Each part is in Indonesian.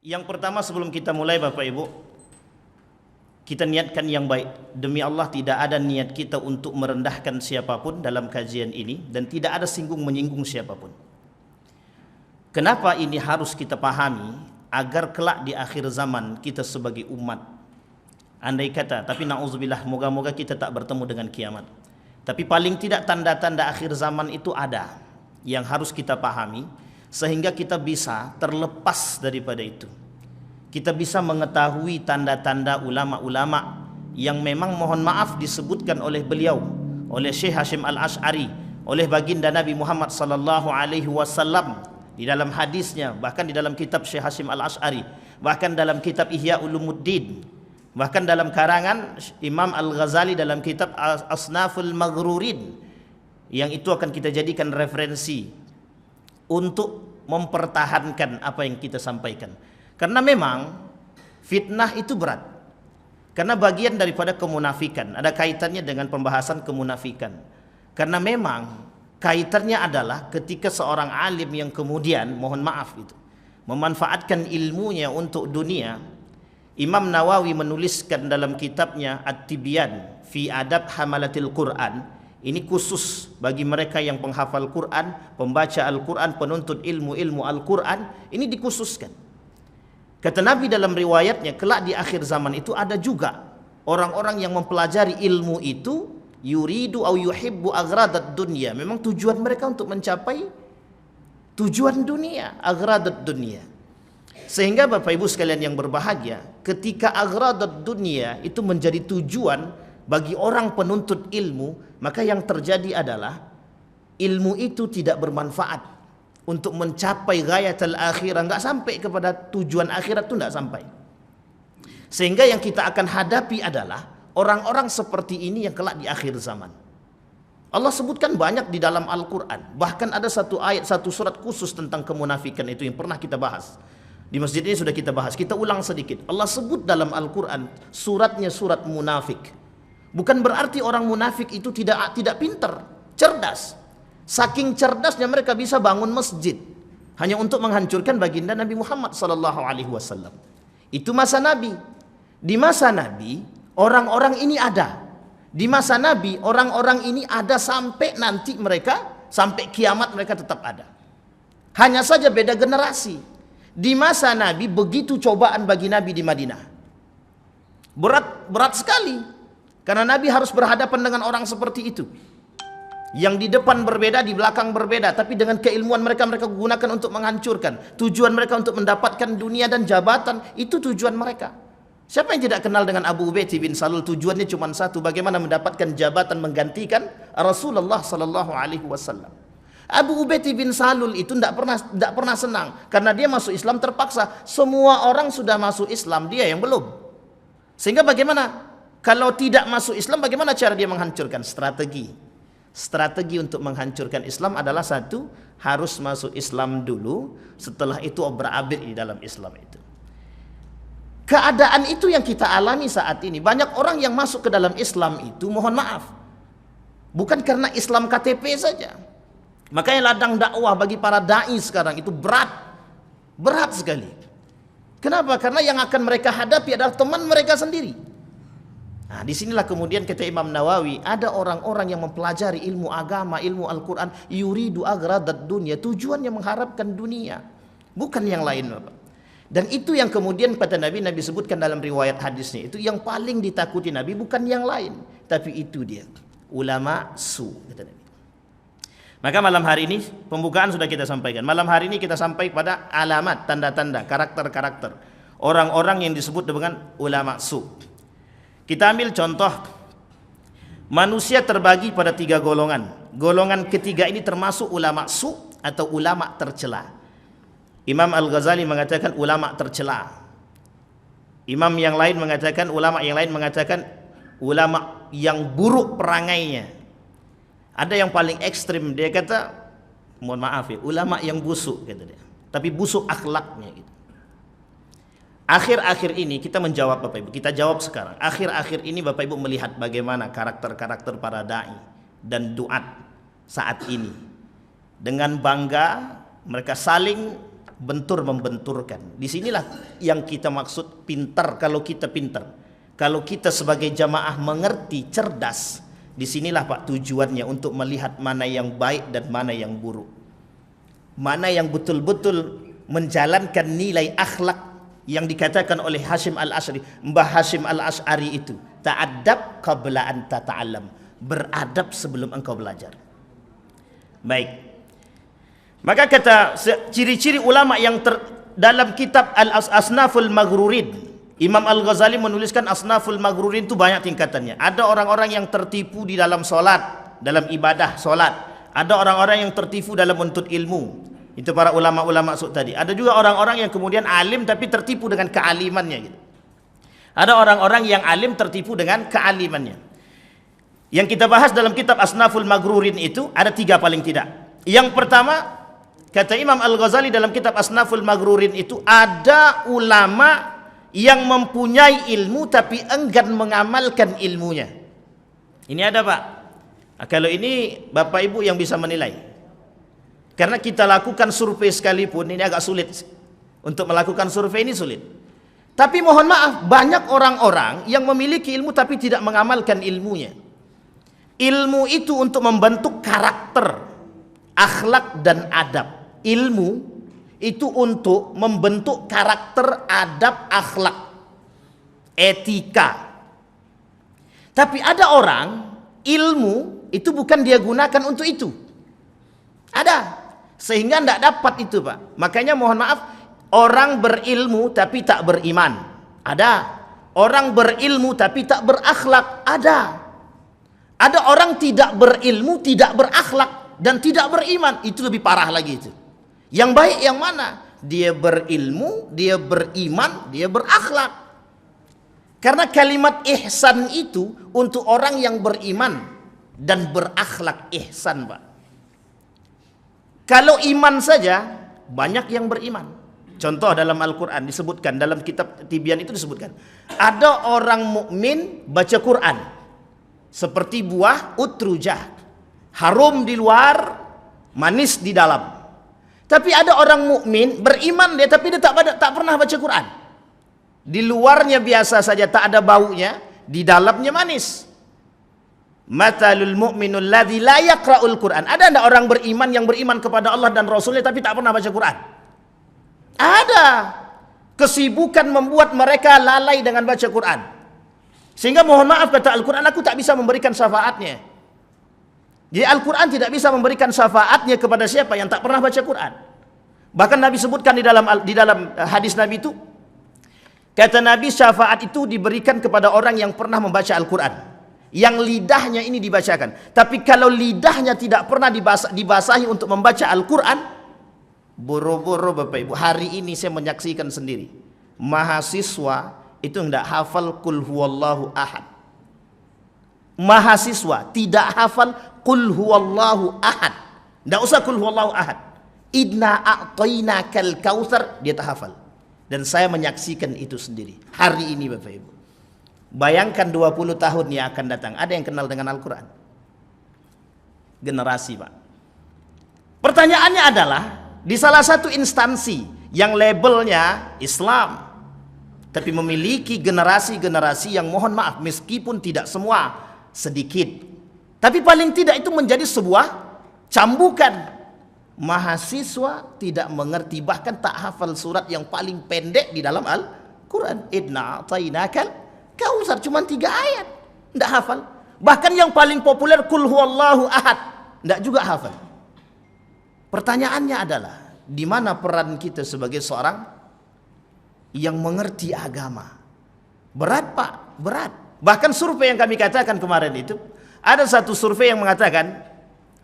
Yang pertama sebelum kita mulai Bapak Ibu, kita niatkan yang baik. Demi Allah tidak ada niat kita untuk merendahkan siapapun dalam kajian ini dan tidak ada singgung menyinggung siapapun. Kenapa ini harus kita pahami agar kelak di akhir zaman kita sebagai umat, andai kata, tapi na'udzubillah, moga-moga kita tak bertemu dengan kiamat, tapi paling tidak tanda-tanda akhir zaman itu ada yang harus kita pahami sehingga kita bisa terlepas daripada itu. Kita bisa mengetahui tanda-tanda ulama-ulama yang memang mohon maaf disebutkan oleh beliau, oleh Syekh Hashim Al-Asy'ari, oleh baginda Nabi Muhammad sallallahu alaihi wasallam di dalam hadisnya, bahkan di dalam kitab Syekh Hashim Al-Asy'ari, bahkan dalam kitab Ihya Ulumuddin, bahkan dalam karangan Imam Al-Ghazali dalam kitab Asnaful Maghrurin, yang itu akan kita jadikan referensi untuk mempertahankan apa yang kita sampaikan. Karena memang fitnah itu berat. Karena bagian daripada kemunafikan, ada kaitannya dengan pembahasan kemunafikan. Karena memang kaitannya adalah ketika seorang alim yang kemudian, mohon maaf itu, memanfaatkan ilmunya untuk dunia. Imam Nawawi menuliskan dalam kitabnya At-Tibyan fi Adab Hamalatil Quran, ini khusus bagi mereka yang penghafal Quran, pembaca Al-Quran, penuntut ilmu Al-Quran, ini dikhususkan. Kata Nabi dalam riwayatnya, kelak di akhir zaman itu ada juga orang-orang yang mempelajari ilmu itu, yuridu au yuhibbu aghradat dunya, memang tujuan mereka untuk mencapai tujuan dunia, aghradat dunya. Sehingga Bapak Ibu sekalian yang berbahagia, ketika aghradat dunya itu menjadi tujuan bagi orang penuntut ilmu, maka yang terjadi adalah ilmu itu tidak bermanfaat untuk mencapai ghayatul akhirah, enggak sampai kepada tujuan akhirat itu enggak sampai. Sehingga yang kita akan hadapi adalah orang-orang seperti ini yang kelak di akhir zaman. Allah sebutkan banyak di dalam Al-Quran. Bahkan ada satu ayat, satu surat khusus tentang kemunafikan itu yang pernah kita bahas. Di masjid ini sudah kita bahas, kita ulang sedikit. Allah sebut dalam Al-Quran, suratnya surat munafik. Bukan berarti orang munafik itu tidak pintar, cerdas. Saking cerdasnya mereka bisa bangun masjid hanya untuk menghancurkan baginda Nabi Muhammad sallallahu alaihi wasallam. Itu masa Nabi. Di masa Nabi orang-orang ini ada. Di masa Nabi orang-orang ini ada sampai nanti mereka, sampai kiamat mereka tetap ada. Hanya saja beda generasi. Di masa Nabi begitu cobaan bagi Nabi di Madinah. Berat sekali. Karena Nabi harus berhadapan dengan orang seperti itu. Yang di depan berbeda, di belakang berbeda, tapi dengan keilmuan mereka gunakan untuk menghancurkan. Tujuan mereka untuk mendapatkan dunia dan jabatan, itu tujuan mereka. Siapa yang tidak kenal dengan Abu Ubaidah bin Salul? Tujuannya cuma satu, bagaimana mendapatkan jabatan menggantikan Rasulullah sallallahu alaihi wasallam. Abu Ubaidah bin Salul itu tidak pernah senang karena dia masuk Islam terpaksa. Semua orang sudah masuk Islam, dia yang belum. Sehingga bagaimana? Kalau tidak masuk Islam, bagaimana cara dia menghancurkan? Strategi untuk menghancurkan Islam adalah satu, harus masuk Islam dulu, setelah itu obrak-abrik di dalam Islam itu. Keadaan itu yang kita alami saat ini. Banyak orang yang masuk ke dalam Islam itu, mohon maaf, bukan karena Islam KTP saja. Makanya ladang dakwah bagi para dai sekarang itu berat sekali. Kenapa? Karena yang akan mereka hadapi adalah teman mereka sendiri. Nah, disinilah kemudian kata Imam Nawawi, ada orang-orang yang mempelajari ilmu agama, ilmu Al-Quran, yuridu aghradat dunya, tujuannya mengharapkan dunia, bukan yang lain, Bapak. Dan itu yang kemudian kata Nabi sebutkan dalam riwayat hadisnya, itu yang paling ditakuti Nabi bukan yang lain, tapi itu dia, ulama su, kata Nabi. Maka malam hari ini pembukaan sudah kita sampaikan. Malam hari ini kita sampai pada alamat, tanda-tanda, karakter-karakter orang-orang yang disebut dengan ulama su. Kita ambil contoh, manusia terbagi pada 3 golongan. Golongan ketiga ini termasuk ulama su atau ulama tercela. Imam Al-Ghazali mengatakan ulama tercela. Ulama yang lain mengatakan ulama yang buruk perangainya. Ada yang paling ekstrim, dia kata, mohon maaf ya, ulama yang busuk, kata dia. Tapi busuk akhlaknya gitu. Akhir-akhir ini kita menjawab Bapak Ibu, kita jawab sekarang. Akhir-akhir ini Bapak Ibu melihat bagaimana karakter-karakter para dai dan duat saat ini. Dengan bangga mereka saling bentur membenturkan. Disinilah yang kita maksud pintar. Kalau kita pintar, kalau kita sebagai jamaah mengerti, cerdas, disinilah Pak tujuannya untuk melihat mana yang baik dan mana yang buruk, mana yang betul-betul menjalankan nilai akhlak yang dikatakan oleh Hashim Al-Ash'ari, Mbah Hashim Al-Ash'ari itu, ta'addab qabla an tata'allam, beradab sebelum engkau belajar. Baik. Maka kata ciri-ciri ulama yang dalam kitab Al-Asnaful Maghrurin, Imam Al-Ghazali menuliskan Asnaful Maghrurin itu banyak tingkatannya. Ada orang-orang yang tertipu di dalam solat, dalam ibadah solat. Ada orang-orang yang tertipu dalam menuntut ilmu. Itu para ulama-ulama maksud tadi. Ada juga orang-orang yang kemudian alim tapi tertipu dengan kealimannya gitu. Ada orang-orang yang alim tertipu dengan kealimannya. Yang kita bahas dalam kitab Asnaful Maghrurin itu ada 3 paling tidak. Yang pertama, kata Imam Al-Ghazali dalam kitab Asnaful Maghrurin itu, ada ulama yang mempunyai ilmu tapi enggan mengamalkan ilmunya. Ini ada Pak. Kalau ini Bapak Ibu yang bisa menilai. Karena kita lakukan survei sekalipun ini agak sulit. Untuk melakukan survei ini sulit. Tapi mohon maaf, banyak orang-orang yang memiliki ilmu tapi tidak mengamalkan ilmunya. Ilmu itu untuk membentuk karakter, akhlak dan adab. Ilmu itu untuk membentuk karakter, adab, akhlak, etika. Tapi ada orang, ilmu itu bukan dia gunakan untuk itu. Ada. Sehingga tidak dapat itu Pak. Makanya mohon maaf, orang berilmu tapi tak beriman. Ada. Orang berilmu tapi tak berakhlak. Ada. Ada orang tidak berilmu, tidak berakhlak dan tidak beriman. Itu lebih parah lagi itu. Yang baik yang mana? Dia berilmu, dia beriman, dia berakhlak. Karena kalimat ihsan itu untuk orang yang beriman dan berakhlak, ihsan Pak. Kalau iman saja, banyak yang beriman. Contoh dalam Al-Quran disebutkan, dalam kitab Tibyan itu disebutkan, ada orang mukmin baca Quran seperti buah utrujah, harum di luar, manis di dalam. Tapi ada orang mukmin beriman dia, tapi dia tak pernah baca Quran. Di luarnya biasa saja, tak ada baunya, di dalamnya manis. Matalul mu'minul ladzi la yaqra'ul Quran. Ada enggak orang beriman yang beriman kepada Allah dan Rasulnya tapi tak pernah baca Quran? Ada. Kesibukan membuat mereka lalai dengan baca Quran. Sehingga mohon maaf kata Al-Quran, aku tak bisa memberikan syafaatnya. Jadi Al-Quran tidak bisa memberikan syafaatnya kepada siapa yang tak pernah baca Quran. Bahkan Nabi sebutkan di dalam hadis Nabi itu, kata Nabi, syafaat itu diberikan kepada orang yang pernah membaca Al-Quran, yang lidahnya ini dibacakan. Tapi kalau lidahnya tidak pernah dibasahi untuk membaca Al-Quran, boro-boro Bapak Ibu, hari ini saya menyaksikan sendiri, mahasiswa itu tidak hafal Qul huwallahu ahad. Mahasiswa tidak hafal Qul huwallahu ahad. Tidak usah Qul huwallahu ahad. Inna a'tainakal kautsar, dia tak hafal. Dan saya menyaksikan itu sendiri hari ini Bapak Ibu. Bayangkan 20 tahun yang akan datang, ada yang kenal dengan Al-Quran? Generasi Pak. Pertanyaannya adalah, di salah satu instansi yang labelnya Islam, tapi memiliki generasi-generasi yang mohon maaf, meskipun tidak semua, sedikit, tapi paling tidak itu menjadi sebuah cambukan. Mahasiswa tidak mengerti, bahkan tak hafal surat yang paling pendek di dalam Al-Quran. Inna a'tainakal kautsar, cuma 3 ayat, tidak hafal. Bahkan yang paling populer Qul huwallahu ahad, tidak juga hafal. Pertanyaannya adalah, di mana peran kita sebagai seorang yang mengerti agama? Berat Pak, berat. Bahkan survei yang kami katakan kemarin itu, ada satu survei yang mengatakan,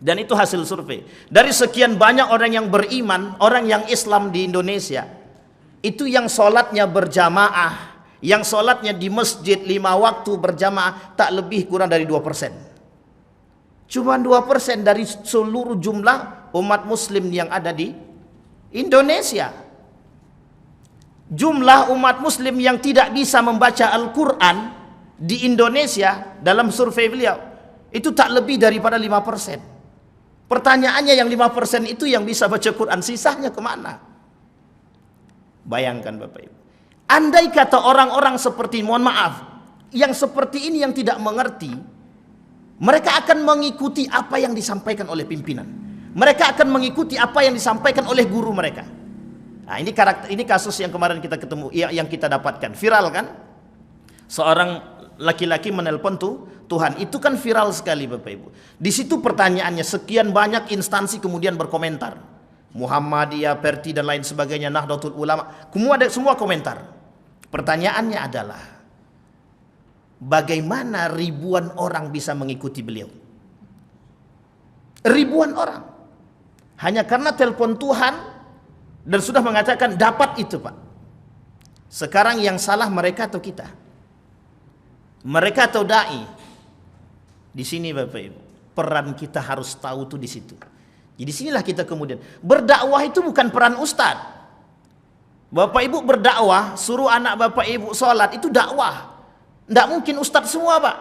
dan itu hasil survei, dari sekian banyak orang yang beriman, orang yang Islam di Indonesia, itu yang sholatnya berjamaah, yang sholatnya di masjid 5 waktu berjamaah, tak lebih kurang dari 2%. Cuma 2% dari seluruh jumlah umat muslim yang ada di Indonesia. Jumlah umat muslim yang tidak bisa membaca Al-Quran di Indonesia dalam survei beliau, itu tak lebih daripada 5%. Pertanyaannya, yang 5% itu yang bisa baca Quran, sisanya kemana? Bayangkan Bapak Ibu. Andai kata orang-orang seperti, mohon maaf, yang seperti ini yang tidak mengerti, mereka akan mengikuti apa yang disampaikan oleh pimpinan. Mereka akan mengikuti apa yang disampaikan oleh guru mereka. Nah, ini kasus yang kemarin kita ketemu, yang kita dapatkan. Viral kan? Seorang laki-laki menelpon Tuhan. Itu kan viral sekali Bapak Ibu. Di situ pertanyaannya, sekian banyak instansi kemudian berkomentar. Muhammadiyah, Perti dan lain sebagainya, Nahdlatul Ulama, semua komentar. Pertanyaannya adalah, bagaimana ribuan orang bisa mengikuti beliau? Ribuan orang. Hanya karena telepon Tuhan dan sudah mengatakan dapat itu Pak. Sekarang yang salah mereka atau kita? Mereka atau dai? Di sini Bapak Ibu, peran kita harus tahu tuh di situ. Jadi sinilah kita kemudian berdakwah itu bukan peran ustadz. Bapak Ibu berdakwah, suruh anak Bapak Ibu sholat, itu dakwah. Tidak mungkin ustadz semua Pak.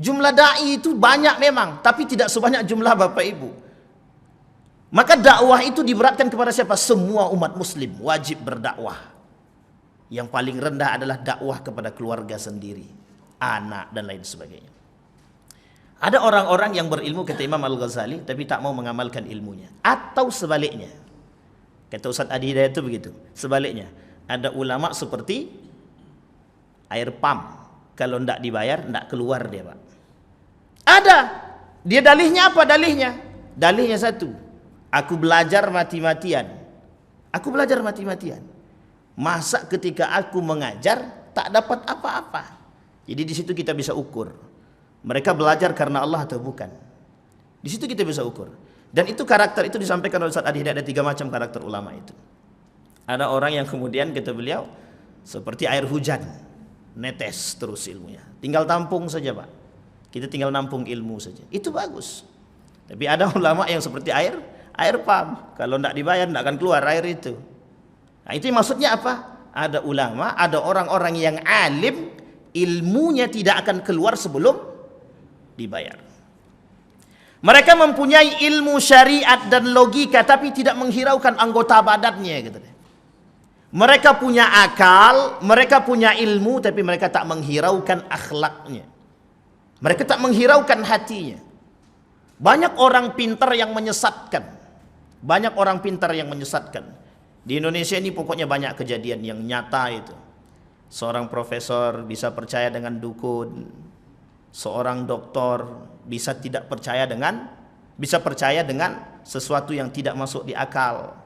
Jumlah dai itu banyak memang, tapi tidak sebanyak jumlah Bapak Ibu. Maka dakwah itu diberatkan kepada siapa? Semua umat muslim wajib berdakwah. Yang paling rendah adalah dakwah kepada keluarga sendiri, anak dan lain sebagainya. Ada orang-orang yang berilmu kata Imam Al-Ghazali tapi tak mau mengamalkan ilmunya. Atau sebaliknya, kata Ustaz Adi Hidayat itu begitu. Sebaliknya, ada ulama seperti air pump. Kalau tidak dibayar, tidak keluar dia Pak. Ada. Dia dalihnya apa dalihnya? Dalihnya satu. Aku belajar mati-matian. Aku belajar mati-matian. Masa ketika aku mengajar tak dapat apa-apa. Jadi di situ kita bisa ukur. Mereka belajar karena Allah atau bukan. Di situ kita bisa ukur. Dan itu karakter itu disampaikan oleh Ustaz Adi Hidayat, ada 3 macam karakter ulama itu. Ada orang yang kemudian kata beliau seperti air hujan, netes terus ilmunya. Tinggal tampung saja Pak. Kita tinggal nampung ilmu saja. Itu bagus. Tapi ada ulama yang seperti air pump. Kalau tidak dibayar tidak akan keluar air itu. Nah itu maksudnya apa? Ada ulama, ada orang-orang yang alim, ilmunya tidak akan keluar sebelum dibayar. Mereka mempunyai ilmu syariat dan logika tapi tidak menghiraukan anggota badannya gitu. Mereka punya akal, mereka punya ilmu tapi mereka tak menghiraukan akhlaknya. Mereka tak menghiraukan hatinya. Banyak orang pintar yang menyesatkan. Banyak orang pintar yang menyesatkan. Di Indonesia ini pokoknya banyak kejadian yang nyata itu. Seorang profesor bisa percaya dengan dukun. Seorang doktor bisa percaya dengan sesuatu yang tidak masuk di akal.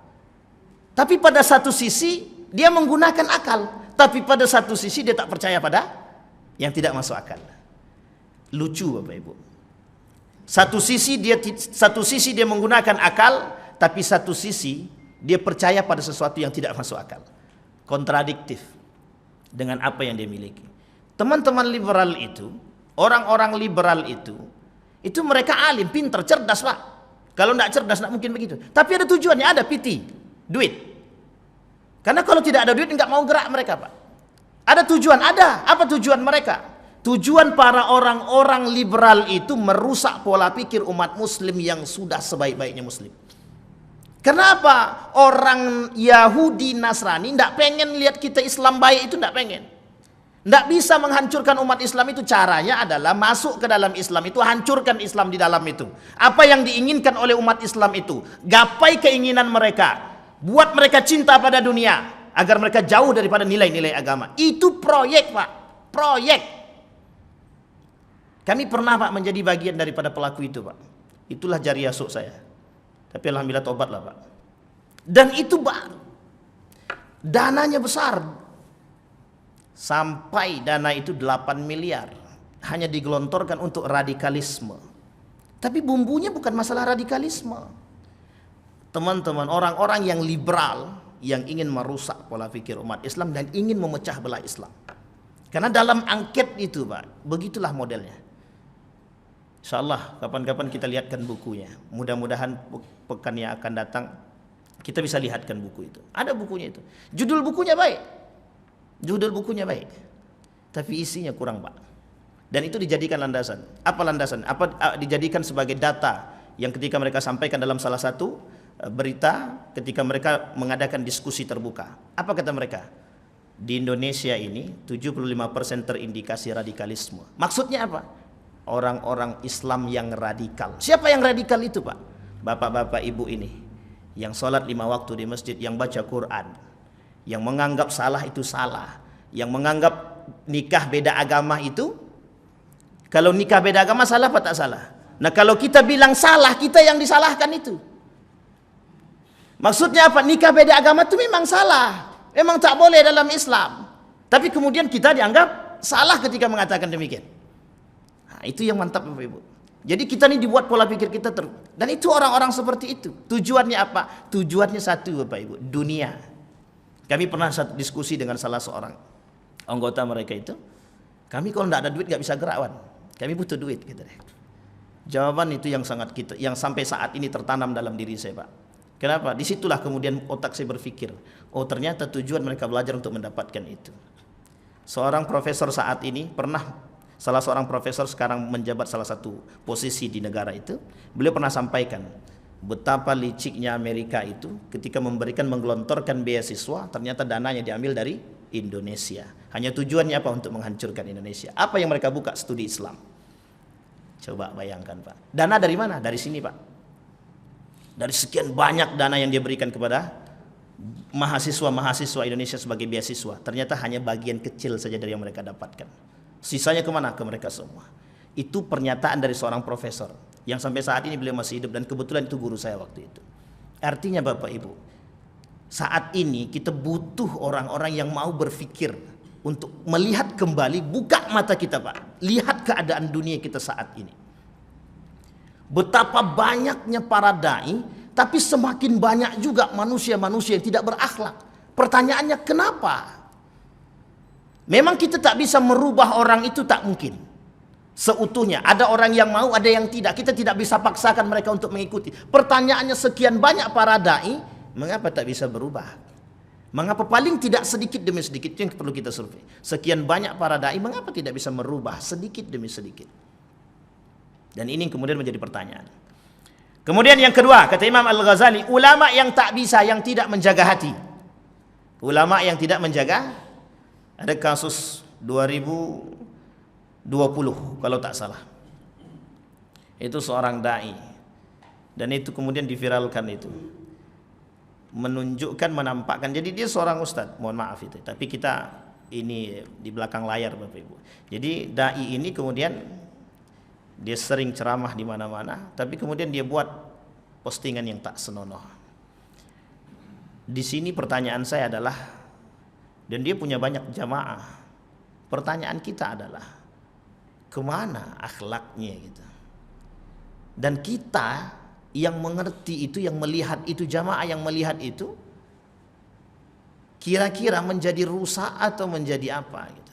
Tapi pada satu sisi dia menggunakan akal, tapi pada satu sisi dia tak percaya pada yang tidak masuk akal. Lucu Bapak Ibu. Satu sisi dia menggunakan akal, tapi satu sisi dia percaya pada sesuatu yang tidak masuk akal. Kontradiktif dengan apa yang dia miliki. Teman-teman liberal itu, orang-orang liberal itu mereka alim, pintar, cerdas Pak. Kalau tidak cerdas tidak mungkin begitu. Tapi ada tujuannya, ada piti, duit. Karena kalau tidak ada duit nggak mau gerak mereka Pak. Ada tujuan, ada. Apa tujuan mereka? Tujuan para orang-orang liberal itu merusak pola pikir umat muslim yang sudah sebaik-baiknya muslim. Kenapa? Orang Yahudi Nasrani tidak pengen lihat kita Islam baik, itu tidak pengen. Tidak bisa menghancurkan umat Islam itu. Caranya adalah masuk ke dalam Islam itu, hancurkan Islam di dalam itu. Apa yang diinginkan oleh umat Islam itu, gapai keinginan mereka, buat mereka cinta pada dunia agar mereka jauh daripada nilai-nilai agama. Itu proyek Pak, proyek. Kami pernah Pak menjadi bagian daripada pelaku itu Pak. Itulah jari asuk saya. Tapi alhamdulillah tobatlah Pak. Dan itu baru dananya besar. Sampai dana itu 8 miliar hanya digelontorkan untuk radikalisme. Tapi bumbunya bukan masalah radikalisme. Teman-teman, orang-orang yang liberal yang ingin merusak pola pikir umat Islam dan ingin memecah belah Islam. Karena dalam angket itu Pak, begitulah modelnya. InsyaAllah kapan-kapan kita lihatkan bukunya. Mudah-mudahan pekan yang akan datang kita bisa lihatkan buku itu. Ada bukunya itu. Judul bukunya baik. Judul bukunya baik, tapi isinya kurang Pak. Dan itu dijadikan landasan. Apa landasan? Dijadikan sebagai data yang ketika mereka sampaikan dalam salah satu berita ketika mereka mengadakan diskusi terbuka. Apa kata mereka? Di Indonesia ini 75% terindikasi radikalisme. Maksudnya apa? Orang-orang Islam yang radikal. Siapa yang radikal itu, Pak? Bapak-bapak ibu ini yang sholat 5 waktu di masjid, yang baca Quran, yang menganggap salah itu salah, yang menganggap nikah beda agama itu, kalau nikah beda agama salah apa tak salah? Nah kalau kita bilang salah, kita yang disalahkan itu. Maksudnya apa? Nikah beda agama itu memang salah, memang tak boleh dalam Islam. Tapi kemudian kita dianggap salah ketika mengatakan demikian. Nah, itu yang mantap Bapak Ibu. Jadi kita ini dibuat pola pikir kita dan itu orang-orang seperti itu. Tujuannya apa? Tujuannya satu Bapak Ibu, dunia. Kami pernah satu diskusi dengan salah seorang anggota mereka itu. Kami kalau tidak ada duit nggak bisa gerak, Wan. Kami butuh duit gitu deh. Jawaban itu yang sangat yang sampai saat ini tertanam dalam diri saya, Pak. Kenapa? Disitulah kemudian otak saya berpikir, oh ternyata tujuan mereka belajar untuk mendapatkan itu. Seorang profesor saat ini salah seorang profesor sekarang menjabat salah satu posisi di negara itu. Beliau pernah sampaikan betapa liciknya Amerika itu ketika menggelontorkan beasiswa, ternyata dananya diambil dari Indonesia. Hanya tujuannya apa? Untuk menghancurkan Indonesia. Apa yang mereka buka? Studi Islam. Coba bayangkan, Pak. Dana dari mana? Dari sini, Pak. Dari sekian banyak dana yang dia berikan kepada mahasiswa-mahasiswa Indonesia sebagai beasiswa, ternyata hanya bagian kecil saja dari yang mereka dapatkan. Sisanya kemana? Ke mereka semua. Itu pernyataan dari seorang profesor yang sampai saat ini beliau masih hidup dan kebetulan itu guru saya waktu itu. Artinya Bapak Ibu, saat ini kita butuh orang-orang yang mau berpikir untuk melihat kembali, buka mata kita, Pak. Lihat keadaan dunia kita saat ini. Betapa banyaknya para dai, tapi semakin banyak juga manusia-manusia yang tidak berakhlak. Pertanyaannya kenapa? Memang kita tak bisa merubah orang itu, tak mungkin seutuhnya. Ada orang yang mau, ada yang tidak. Kita tidak bisa paksakan mereka untuk mengikuti. Pertanyaannya sekian banyak para dai, mengapa tak bisa berubah? Mengapa paling tidak sedikit demi sedikit? Itu yang perlu kita survei. Sekian banyak para dai, mengapa tidak bisa merubah sedikit demi sedikit? Dan ini kemudian menjadi pertanyaan. Kemudian yang kedua, kata Imam Al-Ghazali, ulama yang tak bisa, yang tidak menjaga hati. Ulama yang tidak menjaga, ada kasus 2020 kalau tak salah. Itu seorang dai. Dan itu kemudian diviralkan itu. Menunjukkan, menampakkan. Jadi dia seorang ustadz, mohon maaf itu. Tapi kita ini di belakang layar Bapak Ibu. Jadi dai ini kemudian dia sering ceramah di mana-mana, tapi kemudian dia buat postingan yang tak senonoh. Di sini pertanyaan saya adalah, dan dia punya banyak jamaah. Pertanyaan kita adalah, kemana akhlaknya gitu? Dan kita yang mengerti itu, yang melihat itu, jamaah yang melihat itu, kira-kira menjadi rusak atau menjadi apa gitu?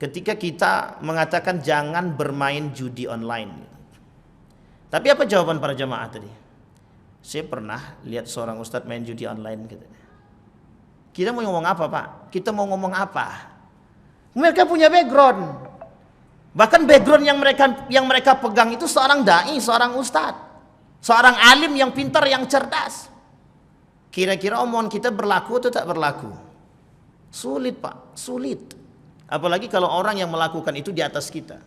Ketika kita mengatakan jangan bermain judi online. Tapi apa jawaban para jamaah tadi? Saya pernah lihat seorang ustadz main judi online. Kita mau ngomong apa, Pak? Kita mau ngomong apa? Mereka punya background. Bahkan background yang mereka pegang itu seorang dai, seorang ustadz, seorang alim yang pintar, yang cerdas. Kira-kira omongan kita berlaku atau tak berlaku? Sulit, Pak, sulit. Apalagi kalau orang yang melakukan itu di atas kita.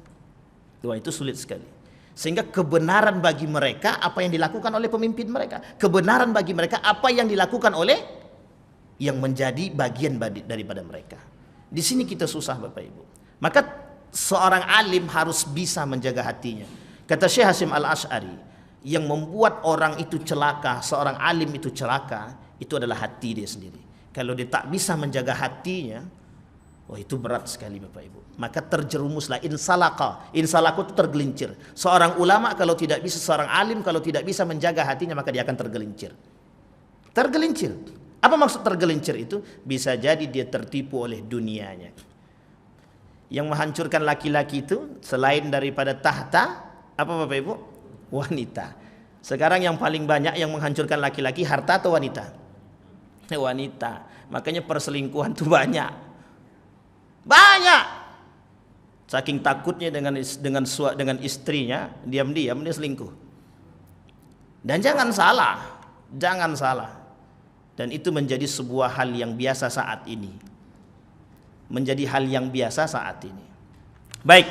Wah, itu sulit sekali. Sehingga kebenaran bagi mereka apa yang dilakukan oleh pemimpin mereka. Kebenaran bagi mereka apa yang dilakukan oleh yang menjadi bagian daripada mereka. Di sini kita susah Bapak Ibu. Maka seorang alim harus bisa menjaga hatinya. Kata Syekh Hasyim Al-Asy'ari, yang membuat orang itu celaka, seorang alim itu celaka, itu adalah hati dia sendiri. Kalau dia tak bisa menjaga hatinya, wah itu berat sekali Bapak Ibu. Maka terjerumuslah insalaka. Insalaku itu tergelincir. Seorang ulama kalau tidak bisa, seorang alim kalau tidak bisa menjaga hatinya, maka dia akan tergelincir. Tergelincir. Apa maksud tergelincir itu? Bisa jadi dia tertipu oleh dunianya. Yang menghancurkan laki-laki itu selain daripada tahta, apa Bapak Ibu? Wanita. Sekarang yang paling banyak yang menghancurkan laki-laki harta atau wanita? Wanita. Makanya perselingkuhan itu banyak. Banyak. Saking takutnya dengan istrinya, diam-diam dia selingkuh. Dan jangan salah, jangan salah. Dan itu menjadi sebuah hal yang biasa saat ini. Menjadi hal yang biasa saat ini. Baik,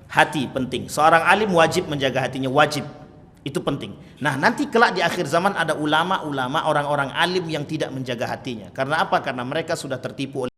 hati penting. Seorang alim wajib menjaga hatinya, wajib. Itu penting. Nah, nanti kelak di akhir zaman ada ulama-ulama, orang-orang alim yang tidak menjaga hatinya. Karena apa? Karena mereka sudah tertipu oleh